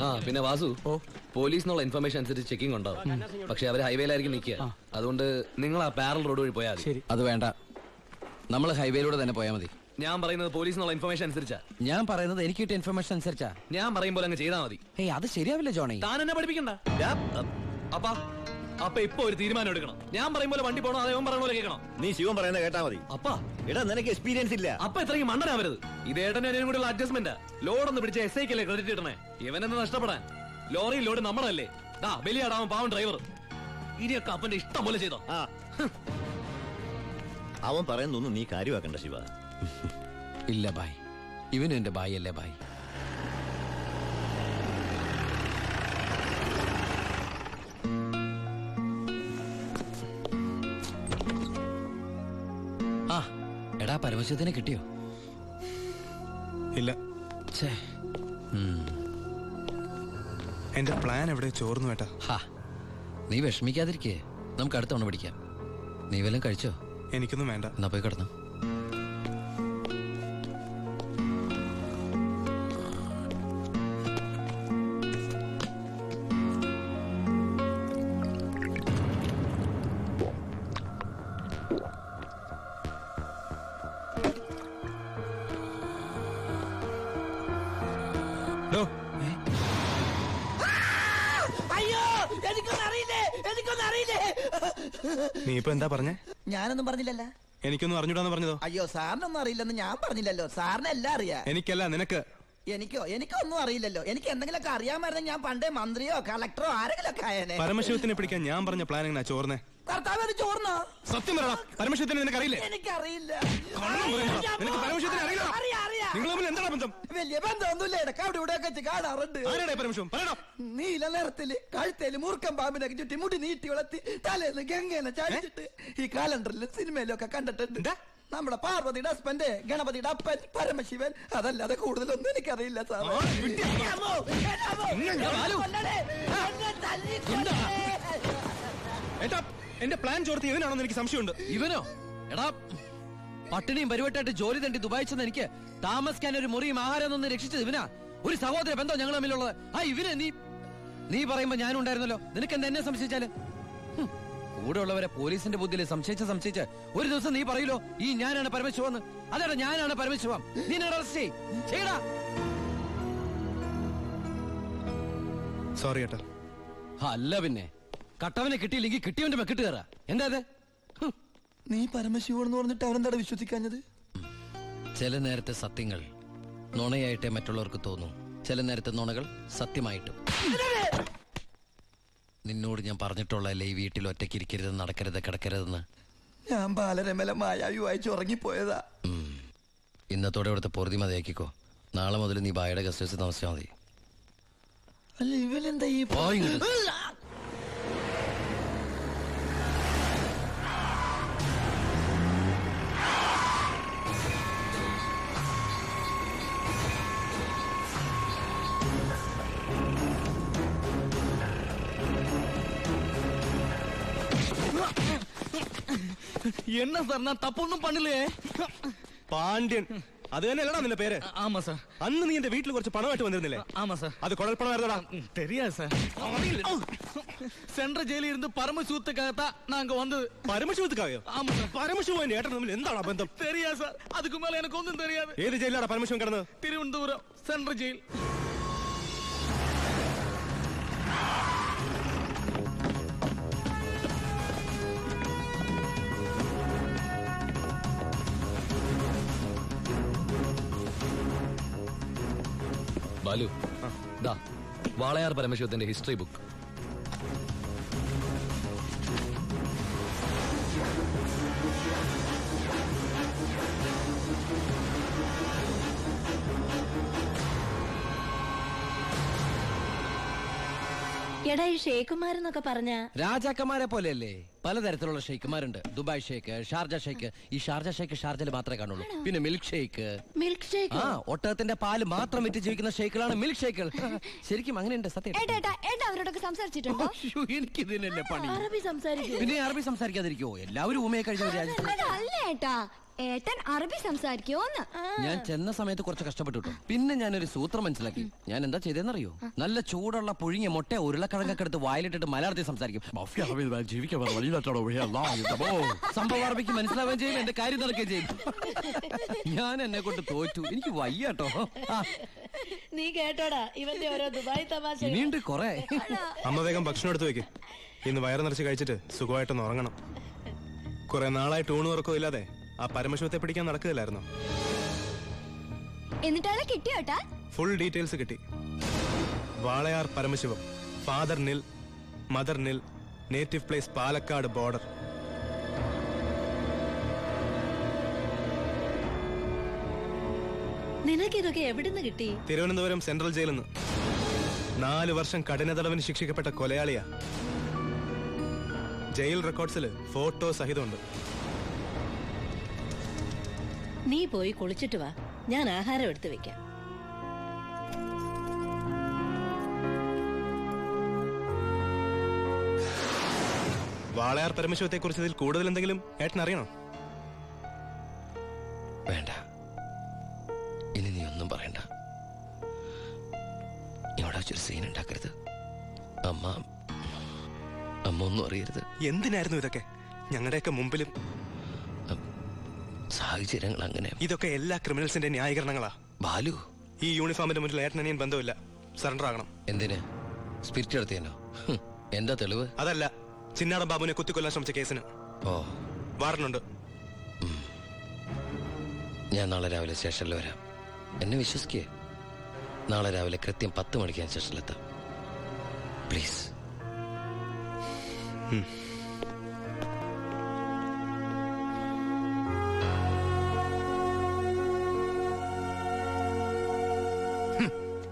ആ പിന്നെ വാസു, പോലീസിനുള്ള ഇൻഫർമേഷൻ അനുസരിച്ച് ചെക്കിംഗ് ഉണ്ടാവും. പക്ഷെ അവർ ഹൈവേയിലായിരിക്കും നിൽക്കുക. അതുകൊണ്ട് നിങ്ങൾ ആ പാരൽ റോഡ് വഴി പോയാൽ മതി. അത് വേണ്ട, നമ്മൾ ഹൈവേയിലൂടെ തന്നെ പോയാൽ മതി. ഞാൻ പറയുന്നത് പോലീസിനുള്ള ഇൻഫർമേഷൻ അനുസരിച്ചാ. ഞാൻ പറയുന്നത് എനിക്ക് കിട്ടിയ ഇൻഫർമേഷൻ അനുസരിച്ചാ. ഞാൻ പറയുമ്പോൾ അങ്ങ് ചെയ്താൽ മതി. അത് ശരിയാവില്ല ജോണി. താൻ എന്നെ പഠിപ്പിക്കണ്ട. അപ്പൊ ഇപ്പൊ ഒരു തീരുമാനം എടുക്കണം. ഞാൻ പറയുമ്പോൾ വണ്ടി പോകണം, അതേ പറയുന്ന പോലെ കേൾക്കണം. നീ ശിവൻ പറയുന്നത് കേട്ടാ മതി. അപ്പാ എടാ, നിനക്ക് എക്സ്പീരിയൻസ് ഇല്ല. അപ്പൊ ഇത്രയും മണ്ടനാവരുത്. ഇത് ഏട്ടനും കൂടെയുള്ള അഡ്ജസ്റ്റ്മെന്റ്. ലോഡൊന്ന് പിടിച്ച SI-ക്കല്ലേ ക്രെഡിറ്റ് ഇടണേ. ഇവനെന്ന് നഷ്ടപ്പെടാൻ. ലോറിയിൽ ലോഡ് നമ്മളല്ലേ. ബലിയാടാവൻ പാവൻ ഡ്രൈവർ. ഇനിയൊക്കെ അപ്പന്റെ ഇഷ്ടം പോലെ ചെയ്തോ. അവൻ പറയുന്നൊന്നും നീ കാര്യമാക്കണ്ട ശിവ. ഇല്ല ബായ്, ഇവനും എന്റെ ബായ് അല്ലേ ബായ്. എടാ, പരമശിവത്തിനെ കിട്ടിയോ? ഇല്ല. എന്റെ പ്ലാൻ എവിടെ ചോർന്നു ഏട്ടാ. നീ വിഷമിക്കാതിരിക്കേ, നമുക്ക് അടുത്ത തവണ പിടിക്കാം. നീ വല്ലതും കഴിച്ചോ? എനിക്കൊന്നും വേണ്ട. എന്നാ പോയി കിടന്നു. നീ ഇപ്പൊ എന്താ പറഞ്ഞേ? ഞാനൊന്നും പറഞ്ഞില്ലല്ലോ. എനിക്കൊന്നും അറിഞ്ഞൂടാന്ന് പറഞ്ഞതോ? അയ്യോ, സാറിനൊന്നും അറിയില്ലെന്ന് ഞാൻ പറഞ്ഞില്ലല്ലോ. സാറിന് എല്ലാം അറിയാം. എനിക്കല്ല, നിനക്ക്. എനിക്കൊന്നും അറിയില്ലല്ലോ. എനിക്ക് എന്തെങ്കിലുമൊക്കെ അറിയാമായിരുന്നു ഞാൻ പണ്ടേ മന്ത്രിയോ കളക്ടറോ ആരെങ്കിലും ഒക്കെ ആയേനെ. പരമശിവത്തിനെ പിടിക്കാൻ ഞാൻ പറഞ്ഞ പ്ലാൻ എങ്ങനെ ചോർന്നേ? കർത്താവ് ചോർന്നോ? സത്യം പറയണം. പരമശിവത്തിനെ നിനക്കറിയില്ലേ? എനിക്കറിയില്ല. നിങ്ങൾ തമ്മിൽ എന്താണ് ബന്ധം? വലിയ ബന്ധമൊന്നുമില്ല. ഇടയ്ക്ക് അവിടെ ഇവിടെ ഒക്കെ കാണാറുണ്ട്. നീല നിറത്തില് കഴുത്തേല് മൂർക്കം പാമ്പിനൊക്കെ ചുറ്റി മുടി നീട്ടി വളർത്തി തലേന്ന് ഗംഗേനെ ചാടിച്ചിട്ട് ഈ കാലണ്ടറിലും സിനിമയിലും ഒക്കെ കണ്ടിട്ടുണ്ട്. നമ്മുടെ പാർവതിയുടെ ഹസ്ബൻഡ്, ഗണപതിയുടെ അപ്പൻ, പരമശിവൻ. അതല്ലാതെ കൂടുതലൊന്നും എനിക്കറിയില്ല സാർ. എന്റെ പ്ലാൻ ചോർത്തി ഇവനാണെന്ന് എനിക്ക് സംശയമുണ്ട്. ഇവനോ? എടാ, പട്ടിണിയും പരിവട്ടായിട്ട് ജോലി തണ്ടി ദുബായി ചെന്ന് എനിക്ക് താമസിക്കാൻ ഒരു മുറിയും ആഹാരം ഒന്ന് രക്ഷിച്ചത് ഇവനാ. ഒരു സഹോദര ബന്ധം ഞങ്ങൾ തമ്മിലുള്ളത്. ഇവനെ നീ പറയുമ്പോ ഞാനും ഉണ്ടായിരുന്നല്ലോ. നിനക്ക് എന്താ എന്നെ സംശയിച്ചാല്? കൂടെ ഉള്ളവരെ പോലീസിന്റെ ബുദ്ധിയിൽ സംശയിച്ച് ഒരു ദിവസം നീ പറയൂലോ, ഈ ഞാനാണ് പരമശിവന്ന്. അതെടാ, ഞാനാണ് പരമശിവം. നീ അറസ്റ്റ് ചെയ്യടാ. സോറി ഏട്ടാ. അല്ല പിന്നെ, കട്ടവനെ കിട്ടിയില്ലെങ്കിൽ കിട്ടിയവന്റെ മെക്കിട്ട് കയറാ. എന്താ അത്? നീ പരമശിവനെന്ന് പറഞ്ഞിട്ട് അവരെന്താ വിശ്വസിക്കാഞ്ഞത്? ചില നേരത്തെ സത്യങ്ങൾ നുണയായിട്ടേ മറ്റുള്ളവർക്ക് തോന്നും. ചില നേരത്തെ നുണകൾ സത്യമായിട്ടും. നിന്നോട് ഞാൻ പറഞ്ഞിട്ടുള്ളല്ലേ ഈ വീട്ടിൽ ഒറ്റയ്ക്ക് ഇരിക്കരുത്, നടക്കരുത്, കിടക്കരുതെന്ന്. ഞാൻ ബാലരമല മായാവി വായിച്ചു ഉറങ്ങിപ്പോയതാ. ഇന്നത്തോടെ ഇവിടുത്തെ പൊറുതി മതിയാക്കിക്കോ. നാളെ മുതൽ നീ ബായുടെ ഗസ്റ്റ് ഹൗസിൽ താമസിച്ചാൽ മതി. അല്ല, ഇവനെന്താ ഈ என்ன சார், நான் தப்பொன்னும் பண்ணலையே. പാണ്ഡ്യൻ, അത് തന്നെയല്ലടാ നിന്റെ പേര്? ஆமா சார். അന്ന് നീ എന്റെ വീട്ടിൽ കുറച്ച് പണമായിട്ട് വന്നിരുന്നില്ലേ? ஆமா சார். അത് കുഴൽപ്പണമായിരുന്നടാ? தெரியாது சார். സെൻട്രൽ ജയിലിൽ ഇരുന്ന് പരമശിവத்துக்காகத்தான் நாங்க வந்தது. പരമശിവത്തുക്കായോ? ஆமா சார். പരമശിവന്റെ ഏട്ടൻ തമ്മിൽ എന്താണ് ബന്ധം? தெரியாது சார். அதுக்கு மேல எனக்கு ஒன்றும் தெரியாது. ഏത് ജയിലാണ് പരമശിവൻ കിടന്നത്? Thiruvananthapuram central jail. ബാലു, ദാ വാളയാർ പരമശിവത്തിന്റെ ഹിസ്റ്ററി ബുക്ക്. എടാ, ഈ ഷേഖുമാരെന്നൊക്കെ പറഞ്ഞ രാജാക്കന്മാരെ പോലെയല്ലേ? പലതരത്തിലുള്ള ഷെയ്ക്കുമാരുണ്ട്. Dubai sheikh, Sharjah sheikh. ഈ ഷാർജ ഷേക്ക് ഷാർജയിൽ മാത്രമേ കാണുള്ളൂ. പിന്നെ മിൽക്ക് ഷേക്ക്. Milk shake? ഒട്ടകത്തിന്റെ പാല് മാത്രം വിറ്റ് ജീവിക്കുന്ന ഷേക്കുകളാണ് മിൽക്ക് ഷേക്കുകൾ. ശരിക്കും അങ്ങനെയുണ്ട്. സത്യം. അവരോടൊക്കെ സംസാരിച്ചിട്ടുണ്ടോ? എനിക്ക് ഇതിനല്ലേ പണി. അറബി സംസാരിക്കും. പിന്നെ അറബി സംസാരിക്കാതിരിക്കോ? എല്ലാവരും ഊമയെ കഴിഞ്ഞ അല്ല ഏട്ടാ, ഏട്ടൻ അറബി സംസാരിക്കോന്ന്. ഞാൻ ചെന്ന സമയത്ത് കുറച്ച് കഷ്ടപ്പെട്ടു കേട്ടോ. പിന്നെ ഞാനൊരു സൂത്രം മനസ്സിലാക്കി. ഞാൻ എന്താ ചെയ്തെന്നറിയോ? നല്ല ചൂടുള്ള പുഴുങ്ങിയ മുട്ട ഉരുളക്കിഴങ്ങൊക്കെ എടുത്ത് വായിലിട്ടിട്ട് മലയാളത്തിൽ സംസാരിക്കും. സംഭവം അറബിക്ക് മനസ്സിലാവുകയും ചെയ്യും, എന്റെ കാര്യം നടക്കുകയും ചെയ്യും. ഞാൻ എന്നെ കൊണ്ട് തോറ്റു, എനിക്ക് വയ്യാട്ടോ. നീ കേട്ടോടാ ഇവന്റെ ഓരോ ദുബായ് തമാശ. ഇനിയുണ്ട് കൊറേ. അമ്മ വേഗം ഭക്ഷണം എടുത്തു വെക്ക്. ഇന്ന് വയറ് നിറച്ച് കഴിച്ചിട്ട് സുഖമായിട്ടൊന്ന് ഉറങ്ങണം. കുറെ നാളായിട്ട് ഊണ് ഉറക്കവും ഇല്ലാതെ ആ പരമശിവത്തെ പിടിക്കാൻ നടക്കുകയില്ലായിരുന്നോ? എന്നിട്ടാളെ കിട്ടിയോട്ടാ? ഫുൾ ഡീറ്റെയിൽസ് കിട്ടി. വാളയാർ പരമശിവം, ഫാദർ നിൽ, മദർ നിൽ, നേറ്റീവ് പ്ലേസ് പാലക്കാട് ബോർഡർ. നിനക്കിതൊക്കെ എവിടുന്ന് കിട്ടി? തിരുവനന്തപുരം സെൻട്രൽ ജയിലിൽ നിന്ന് 4 വർഷം കഠിന തടവിന് ശിക്ഷിക്കപ്പെട്ട കൊലയാളിയാ. Jail റെക്കോർഡ്സിൽ photo സഹിതമുണ്ട്. നീ പോയി കുളിച്ചിട്ട് വാ, ഞാൻ ആഹാരം എടുത്തു വെക്കാം. വാളയാർ പരമശിവത്തെ കുറിച്ച് ഇതിൽ കൂടുതൽ എന്തെങ്കിലും ഏട്ടൻ അറിയണോ? വേണ്ട, ഇനി നീ ഒന്നും പറയണ്ട. ഇവിടെ വെച്ചൊരു സീൻ ഉണ്ടാക്കരുത്. അമ്മ ഒന്നും അറിയരുത്. എന്തിനായിരുന്നു ഇതൊക്കെ? ഞങ്ങളുടെയൊക്കെ മുമ്പിലും. സാഹചര്യങ്ങൾ അങ്ങനെ. ഇതൊക്കെ എല്ലാ ക്രിമിനൽസിന്റെ ന്യായീകരണങ്ങളാ. ബാലു, ഈ യൂണിഫോമിന്റെ മുന്നിൽ ഏട്ടനനിയൻ ബന്ധമില്ല. സറണ്ടർ ആകണം. എന്തിന്? സ്പിരിറ്റ് എടുത്തേനോ? എന്താ തെളിവ്? അതല്ല, ചിന്നാടൻ ബാബുവിനെ കുത്തിക്കൊല്ലാൻ ശ്രമിച്ച കേസിന്. ഓ, വാറണ്ടുണ്ട്. ഞാൻ നാളെ രാവിലെ സ്റ്റേഷനിൽ വരാം. എന്നെ വിശ്വസിക്കേ. നാളെ രാവിലെ കൃത്യം 10 മണിക്ക് ഞാൻ സ്റ്റേഷനിലെത്താം. പ്ലീസ്.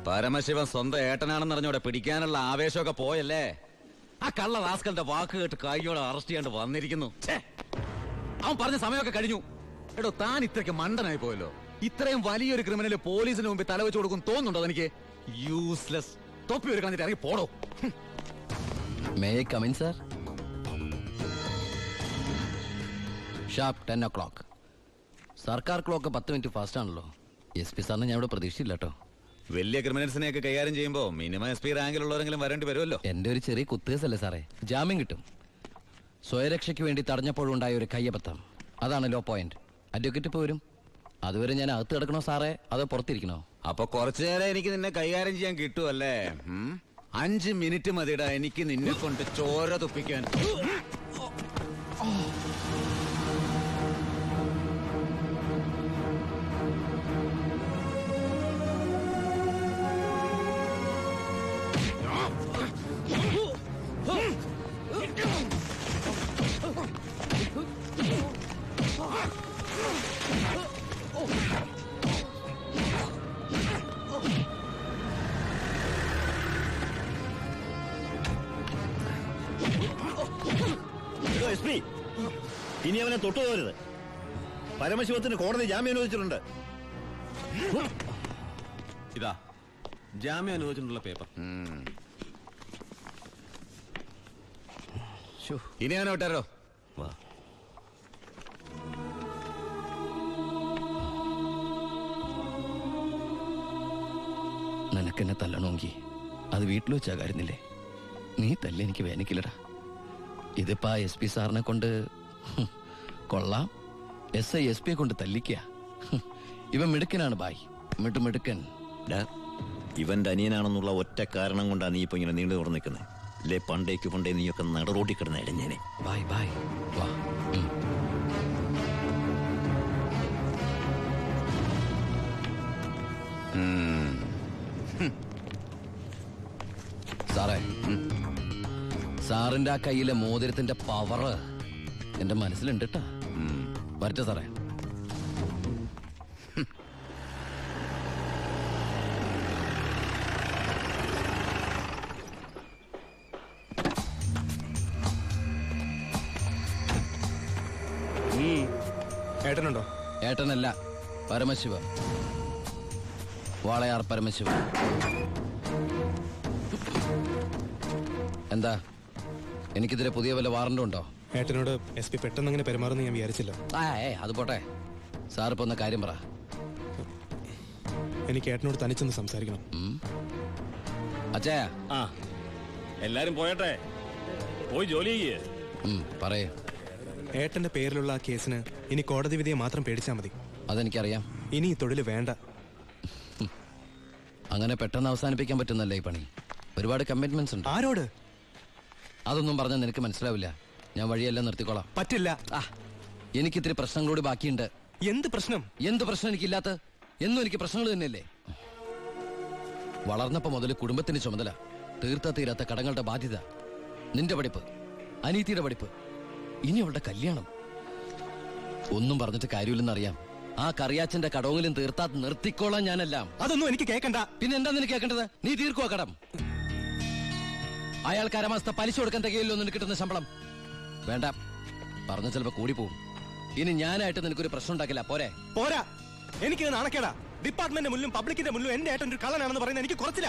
പരമശിവൻ സ്വന്തം ഏട്ടനാണെന്ന് അറിഞ്ഞോടെ പിടിക്കാനുള്ള ആവേശമൊക്കെ പോയല്ലേ? ആ കള്ള റാസ്കലിന്റെ വാക്ക് കേട്ട് കൈയോടെ അറസ്റ്റ് ചെയ്യാണ്ട് വന്നിരിക്കുന്നു. അവൻ പറഞ്ഞ സമയമൊക്കെ കഴിഞ്ഞു. എടോ, താൻ ഇത്രയ്ക്ക് മണ്ടനായി പോയല്ലോ. ഇത്രയും വലിയൊരു ക്രിമിനൽ പോലീസിന് മുമ്പിൽ തലവെച്ച് കൊടുക്കും തോന്നുന്നുണ്ടോ എനിക്ക്? യൂസ്ലെസ്. തൊപ്പി ഒരു കളഞ്ഞിട്ട് ഇറങ്ങി പോടോ. May I come in sir? Sharp 10 o'clock. സർക്കാർ ക്ലോക്ക് 10 മിനിറ്റ് ഫാസ്റ്റ് ആണല്ലോ. SP സാറിന് ഞാൻ ഇവിടെ പ്രതീക്ഷയില്ല കേട്ടോ. വലിയ ക്രിമിനൽസിനെയൊക്കെ കൈകാര്യം ചെയ്യുമ്പോ മിനിമം SP റാങ്കിലുള്ളവരെങ്കിലും വരേണ്ടി വരുമല്ലോ. എന്റെ ഒരു ചെറിയ കുത്തേസല്ലേ സാറേ, ജാമ്യം കിട്ടും. സ്വയരക്ഷയ്ക്ക് വേണ്ടി തടഞ്ഞപ്പോഴുണ്ടായ ഒരു കയ്യബദ്ധം, അതാണ് ലോ പോയിന്റ്. അഡ്വക്കേറ്റ് പോരും. അതുവരെ ഞാൻ അകത്ത് കിടക്കണോ സാറേ, അതോ പുറത്തിരിക്കണോ? അപ്പൊ കുറച്ചു നേരം എനിക്ക് നിന്നെ കൈകാര്യം ചെയ്യാൻ കിട്ടുമല്ലേ? 5 മിനിറ്റ് മതിടാ എനിക്ക് നിന്നെ കൊണ്ട് ചോര തുപ്പിക്കാൻ. SP, ഇനി അവനെ തൊട്ടു പോരുത്. പരമശിവത്തിന് കോടതി ജാമ്യം അനുവദിച്ചിട്ടുണ്ട്. ഇതാ ജാമ്യം അനുവദിച്ചിട്ടുള്ള പേപ്പർ. ഇനി അവനെ വിട്ടാരോ? വാ. നിനക്കെന്നെ തല്ലണമെങ്കിൽ അത് വീട്ടിൽ വെച്ചാ കാര്യന്നില്ലേ? നീ തല്ലി എനിക്ക് വേനിക്കില്ലടാ. ഇതിപ്പോ SP സാറിനെ കൊണ്ട് കൊള്ളാം. SI SP കൊണ്ട് തല്ലിക്ക. ഇവൻ മിടുക്കനാണ് ബായ്, മിടുക്കൻ. ഇവന്റെ അനിയനാണെന്നുള്ള ഒറ്റ കാരണം കൊണ്ടാണ് നീ ഇപ്പൊ ഇങ്ങനെ നീണ്ടു തുറന്നു നിൽക്കുന്നത്. അല്ലേ പണ്ടേ നീയൊക്കെ നടറോട്ടി കിടന്ന ഇടഞ്ഞേനെ. ബായ് ബായ് വാ. സാറേ, സാറിന്റെ ആ കയ്യിലെ മോതിരത്തിന്റെ പവറ് എന്റെ മനസ്സിലുണ്ട് കേട്ടാ. വരട്ടെ സാറേ. ഏട്ടനുണ്ടോ? ഏട്ടനല്ല, പരമശിവ. വാളയാർ പരമശിവ. എന്താ, എനിക്കിതിരെ പുതിയ വല്ല വാറണ്ടും ഉണ്ടോ? ഏട്ടനോട് SP പെട്ടെന്ന് അങ്ങനെ പെരുമാറുന്ന ഞാൻ വിചാരിച്ചില്ല. അത് പോട്ടെ. സാറിപ്പോ ഒന്ന് കാര്യം പറ. എനിക്ക് ഏട്ടനോട് തനിച്ചൊന്ന് സംസാരിക്കണം. അച്ഛാ. ആ എല്ലാരും പോയട്ടെ, പോയി ജോലി ചെയ്യേ. പറയേ. ഏട്ടന്റെ പേരിലുള്ള ആ കേസിന് ഇനി കോടതി വിധിയെ മാത്രം പേടിച്ചാൽ മതി. അതെനിക്കറിയാം. ഇനി ഈ തൊഴിൽ വേണ്ട. അങ്ങനെ പെട്ടെന്ന് അവസാനിപ്പിക്കാൻ പറ്റുന്നല്ലേ ഈ പണി? ഒരുപാട് കമ്മിറ്റ്മെന്റ്സ് ഉണ്ട്. ആരോട്? അതൊന്നും പറഞ്ഞാൽ നിനക്ക് മനസ്സിലാവില്ല. ഞാൻ വഴിയെല്ലാം നിർത്തിക്കോളാം. പറ്റില്ല. എനിക്കിത്തിരി പ്രശ്നങ്ങളോട് ബാക്കിയുണ്ട്. എന്ത് പ്രശ്നം? എന്ത് പ്രശ്നം എനിക്കില്ലാത്ത? എന്നും എനിക്ക് പ്രശ്നങ്ങൾ തന്നെയല്ലേ. വളർന്നപ്പോ മുതൽ കുടുംബത്തിന്റെ ചുമതല, തീർത്ത തീരാത്ത കടങ്ങളുടെ ബാധ്യത, നിന്റെ പഠിപ്പ്, അനീതിയുടെ പഠിപ്പ്, ഇനി അവളുടെ കല്യാണം. ഒന്നും പറഞ്ഞിട്ട് കാര്യമില്ലെന്നറിയാം. ആ കറിയാച്ചന്റെ കടവെങ്കിലും തീർത്താ നിർത്തിക്കോളാം ഞാനെല്ലാം. അതൊന്നും എനിക്ക് കേൾക്കണ്ട. പിന്നെ എന്താ നിനക്ക് കേൾക്കേണ്ടത്? നീ തീർക്കുവാ കടം. അയാൾക്ക് അരമാസത്തെ പലിശ കൊടുക്കാൻ തികയില്ലോ നിനക്ക് കിട്ടുന്ന ശമ്പളം. വേണ്ട, പറഞ്ഞ ചിലപ്പോ കൂടി പോവും. ഇനി ഞാനായിട്ട് നിനക്കൊരു പ്രശ്നം ഉണ്ടാക്കില്ല. പോരെ? പോരാ, എനിക്ക് നാണക്കേടാ. ഡിപ്പാർട്ട്മെന്റ് മുന്നിലും പബ്ലിക്കിന്റെ മുന്നിലും എന്റെ ഏട്ടൻ ഒരു കള്ളനാണെന്ന് പറയുന്നത് എനിക്ക് കുറച്ചില്ല.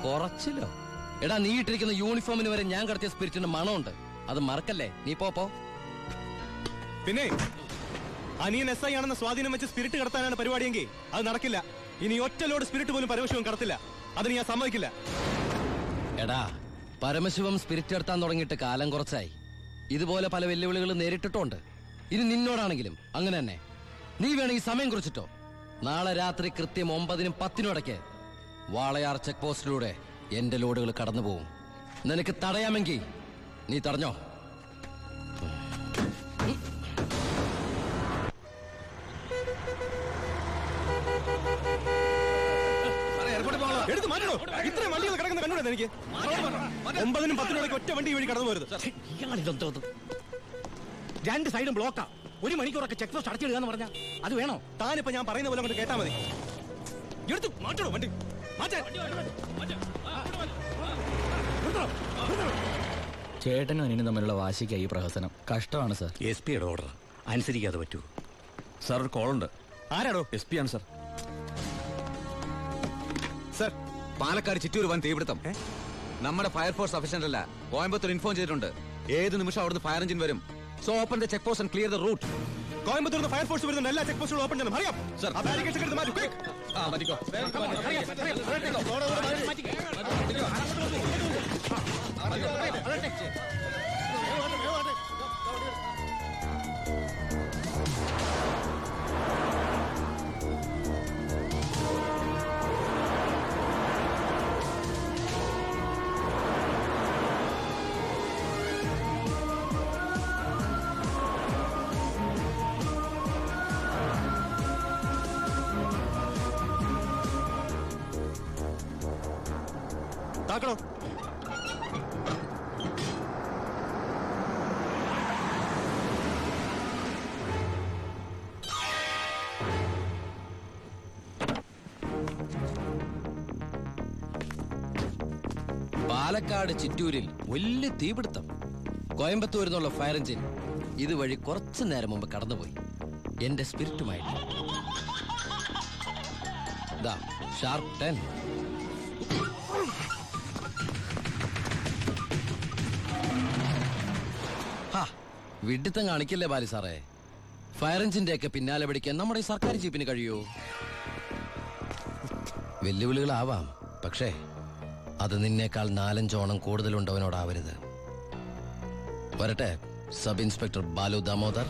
കുറച്ചില്ലോ? എടാ, നീ ഇട്ടിരിക്കുന്ന യൂണിഫോമിന് വരെ ഞാൻ കടത്തിയ സ്പിരിറ്റിന്റെ മണമുണ്ട്. അത് മറക്കല്ലേ. നീ പോ. പിന്നെ അനിയൻ SI ആണെന്ന സ്വാധീനം വെച്ച് സ്പിരിറ്റ് കടത്താനാണ് പരിപാടിയെങ്കിൽ അത് നടക്കില്ല. ഇനി ഒറ്റ ലോഡ് സ്പിരിറ്റ് പോലും പരമശിവം കടത്തില്ല. അതിന് ഞാൻ സമ്മതിക്കില്ല. എടാ, പരമശിവം സ്പിരിറ്റ് എടുത്താൻ തുടങ്ങിയിട്ട് കാലം കുറച്ചായി. ഇതുപോലെ പല വെല്ലുവിളികൾ നേരിട്ടിട്ടുണ്ട്. ഇനി നിന്നോടാണെങ്കിലും അങ്ങനെ തന്നെ. നീ വേണമെങ്കിൽ സമയം കുറിച്ചിട്ടോ. നാളെ രാത്രി കൃത്യം 9-നും 10-നും ഇടയ്ക്ക് വാളയാർ ചെക്ക് പോസ്റ്റിലൂടെ എന്റെ ലോഡുകൾ കടന്നു പോകും. നിനക്ക് തടയാമെങ്കിൽ നീ തടഞ്ഞോ. എടുത്ത് മാറ്റണോ? ഇത്രയും വണ്ടികൾ കിടക്കുന്ന കണ്ടുകൂടെ എനിക്ക്? 9-നും 10-നും ഇടയ്ക്ക് ഒറ്റ വണ്ടി വഴി കടന്നു പോരുത്. രണ്ട് സൈഡും ബ്ലോക്കാ. 1 മണിക്കൂറൊക്കെ ചെക്ക് പോസ്റ്റ് അടച്ചിടുക എന്ന് പറഞ്ഞാൽ അത് വേണോ? താനിപ്പോ ഞാൻ പറയുന്ന പോലെ കൊണ്ട് കേട്ടാ മതി. എടുത്ത് മാറ്റണോ വണ്ടി? ചേട്ടനും അനിയനും തമ്മിലുള്ള വാശിക്കായി ഈ പ്രഹസനം. കഷ്ടമാണ് സാർ. SP യുടെ ഓർഡർ അനുസരിക്കാതെ പറ്റൂ. സാർ ഒരു കോളുണ്ട്. ആരാടോ? SP ആണ് സാർ. സർ, പാലക്കാട് ചിറ്റൂർ വൻ തീപിടുത്തം. നമ്മുടെ ഫയർഫോഴ്സ് സഫീഷ്യന്റ് അല്ല. കോയമ്പത്തൂർ ഇൻഫോം ചെയ്തിട്ടുണ്ട്. ഏത് നിമിഷം അവിടുന്ന് ഫയർ എഞ്ചിൻ വരും. So open the check post and clear the route. Coimbatore fire force വരുന്നുണ്ട്. എല്ലാ ചെക്ക് പോസ്റ്റുകളും ഓപ്പൺ ചെയ്യണം. അറിയാം സർ. ആ ബാരിക്കേഡ്സ് എടുത്ത് മാറ്റൂ. ക്വിക്ക്. മതിക്കോ. താക്കണോ? പാലക്കാട് ചിറ്റൂരിൽ വലിയ തീപിടുത്തം. കോയമ്പത്തൂരിൽ നിന്നുള്ള ഫയർ എഞ്ചിൻ ഇതുവഴി കുറച്ചു നേരം മുമ്പ് കടന്നുപോയി. എന്റെ സ്പിരിറ്റുമായിട്ട് ഷാർപ്പ് 10. വിഡിത്തം കാണിക്കല്ലേ ബാലി സാറേ. ഫയർ എഞ്ചിന്റെ ഒക്കെ പിന്നാലെ പിടിക്കാൻ നമ്മുടെ ഈ സർക്കാർ ജീപ്പിന് കഴിയൂ? വെല്ലുവിളികളാവാം, പക്ഷേ അത് നിന്നേക്കാൾ 4-5 ഓണം കൂടുതലുണ്ടവനോടാവരുത്. വരട്ടെ, സബ് ഇൻസ്പെക്ടർ ബാലു ദാമോദർ.